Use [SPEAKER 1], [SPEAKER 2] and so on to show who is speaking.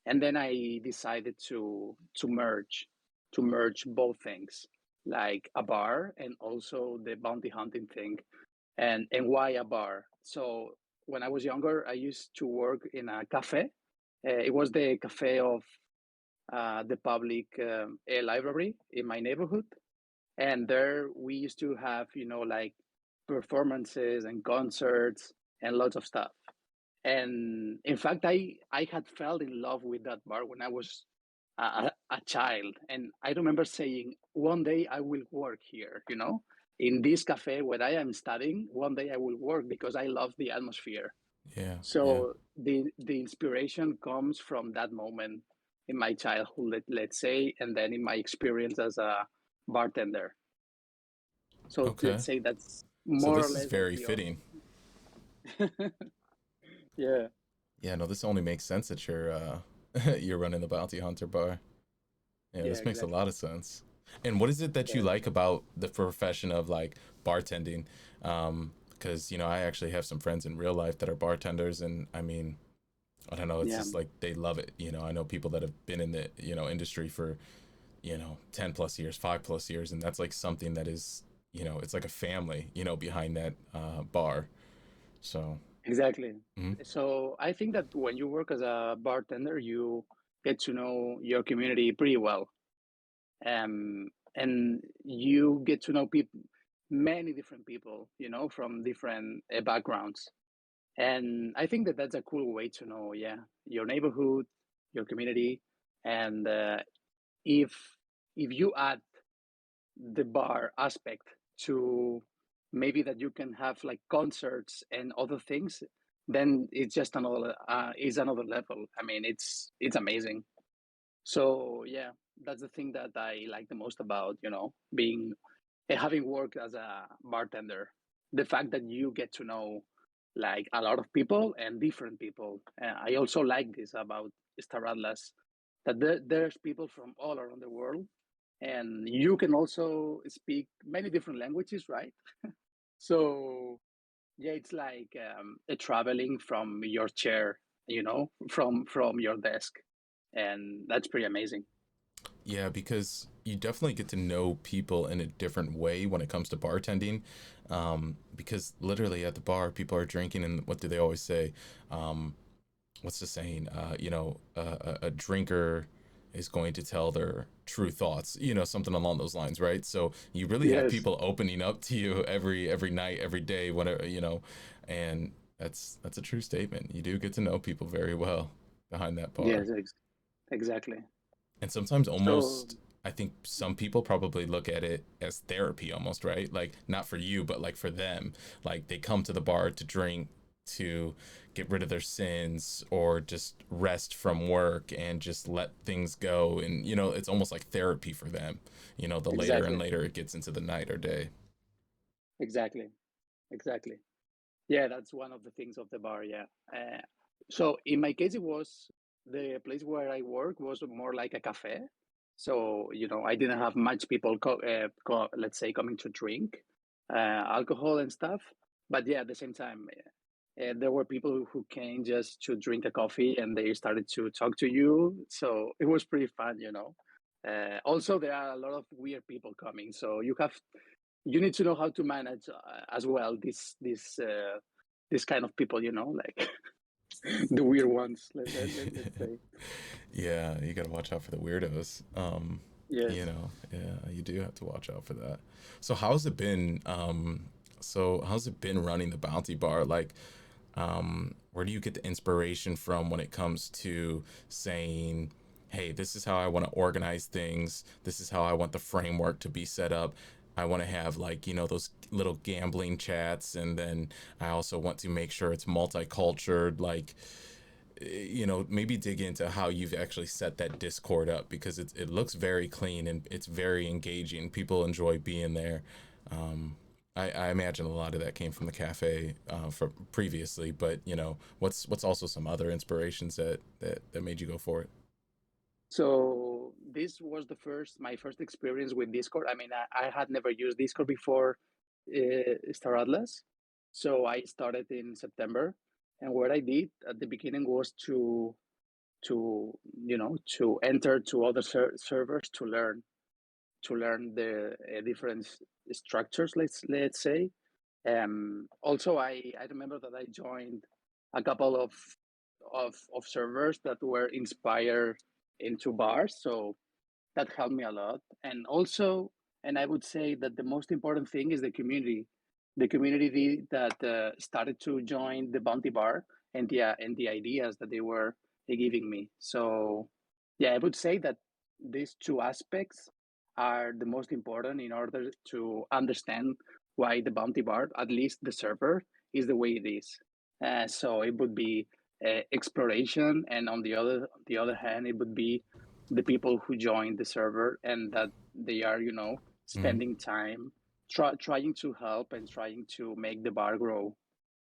[SPEAKER 1] And then I decided to merge both things, like a bar and also the bounty hunting thing. And why a bar? So when I was younger, I used to work in a cafe. It was the cafe of the public library in my neighborhood, and there we used to have, like, performances and concerts and lots of stuff. And in fact, I had fell in love with that bar when I was a child, and I remember saying, one day I will work here, in this cafe where I am studying. One day I will work because I love the atmosphere.
[SPEAKER 2] Yeah, yeah.
[SPEAKER 1] So the inspiration comes from that moment in my childhood, let's say, and then in my experience as a bartender. So
[SPEAKER 2] Okay.
[SPEAKER 1] let's say that's
[SPEAKER 2] So
[SPEAKER 1] more or
[SPEAKER 2] this is
[SPEAKER 1] less
[SPEAKER 2] very
[SPEAKER 1] the all.
[SPEAKER 2] fitting.
[SPEAKER 1] Yeah,
[SPEAKER 2] Yeah, no, this only makes sense that you're you're running the bounty hunter bar. Yeah,
[SPEAKER 1] yeah,
[SPEAKER 2] this makes a
[SPEAKER 1] exactly.
[SPEAKER 2] lot of sense. And what is it that you
[SPEAKER 1] Yeah,
[SPEAKER 2] like about the profession of like bartending? Because I actually have some friends in real life that are bartenders, and I mean, I don't know, it's
[SPEAKER 1] yeah,
[SPEAKER 2] just like they love it. I know people that have been in the industry for 10 plus years, 5 plus years, and that's like something that is it's like a family behind that bar. So,
[SPEAKER 1] exactly.
[SPEAKER 2] mhm.
[SPEAKER 1] So I think that when you work as a bartender, you get to know your community pretty well, and you get to know people, many different people, from different backgrounds. And I think that that's a cool way to know, yeah, your neighborhood, your community, and if if you add the bar aspect to maybe that you can have like concerts and other things, then it's just another is another level. I mean, it's amazing. So yeah, that's the thing that I like the most about, being having worked as a bartender. The fact that you get to know like a lot of people and different people. I also like this about Star Atlas, that there's people from all around the world, and you can also speak many different languages, right? So yeah, it's like a traveling from your chair, from your desk, and that's pretty amazing.
[SPEAKER 2] Yeah, because you definitely get to know people in a different way when it comes to bartending. Because literally at the bar, people are drinking, and what do they always say? Um, what's the saying? A drinker is going to tell their true thoughts. Something along those lines, right? So you really have
[SPEAKER 1] Yes,
[SPEAKER 2] people opening up to you every night, every day, whenever and that's a true statement. You do get to know people very well behind that bar.
[SPEAKER 1] yes, exactly.
[SPEAKER 2] And sometimes
[SPEAKER 1] So
[SPEAKER 2] almost I think some people probably look at it as therapy almost, right? Like not for you, but like for them. Like they come to the bar to drink, to get rid of their sins or just rest from work and just let things go, and it's almost like therapy for them. The later and
[SPEAKER 1] exactly,
[SPEAKER 2] later it gets into the night or day.
[SPEAKER 1] exactly, exactly. Yeah, that's one of the things of the bar. Yeah. Uh, so in my case, it was the place where I work was more like a cafe. So I didn't have much people, let's say, coming to drink alcohol and stuff. But yeah, at the same time, there were people who came just to drink a coffee, and they started to talk to you. So it was pretty fun. Also, there are a lot of weird people coming, so you need to know how to manage as well this kind of people, like the weird ones. Let's say.
[SPEAKER 2] Yeah, you got to watch out for the weirdos.
[SPEAKER 1] Yes.
[SPEAKER 2] Yeah, you do have to watch out for that. So how's it been? How's it been running the Bounty Bar? Like, where do you get the inspiration from when it comes to saying, "Hey, this is how I want to organize things. This is how I want the framework to be set up. I want to have like those little gambling chats, and then I also want to make sure it's multicultural, like." Maybe dig into how you've actually set that Discord up, because it looks very clean and it's very engaging. People enjoy being there. I imagine a lot of that came from the cafe from previously, but what's also some other inspirations that made you go for it?
[SPEAKER 1] So this was my first experience with Discord. I mean, I had never used Discord before Star Atlas. So I started in September, and what I did at the beginning was to to to enter to other servers to learn the different structures. Let's say. Also, I remember that I joined a couple of servers that were inspired into bars, so that helped me a lot. And also, and I would say that the most important thing is the community that started to join the Bounty Bar and the ideas that they were giving me. So, yeah, I would say that these two aspects are the most important in order to understand why the Bounty Bar, at least the server, is the way it is. So it would be exploration, and on the other hand, it would be the people who join the server and that they are
[SPEAKER 2] Mhm.
[SPEAKER 1] spending time trying to help and trying to make the bar grow.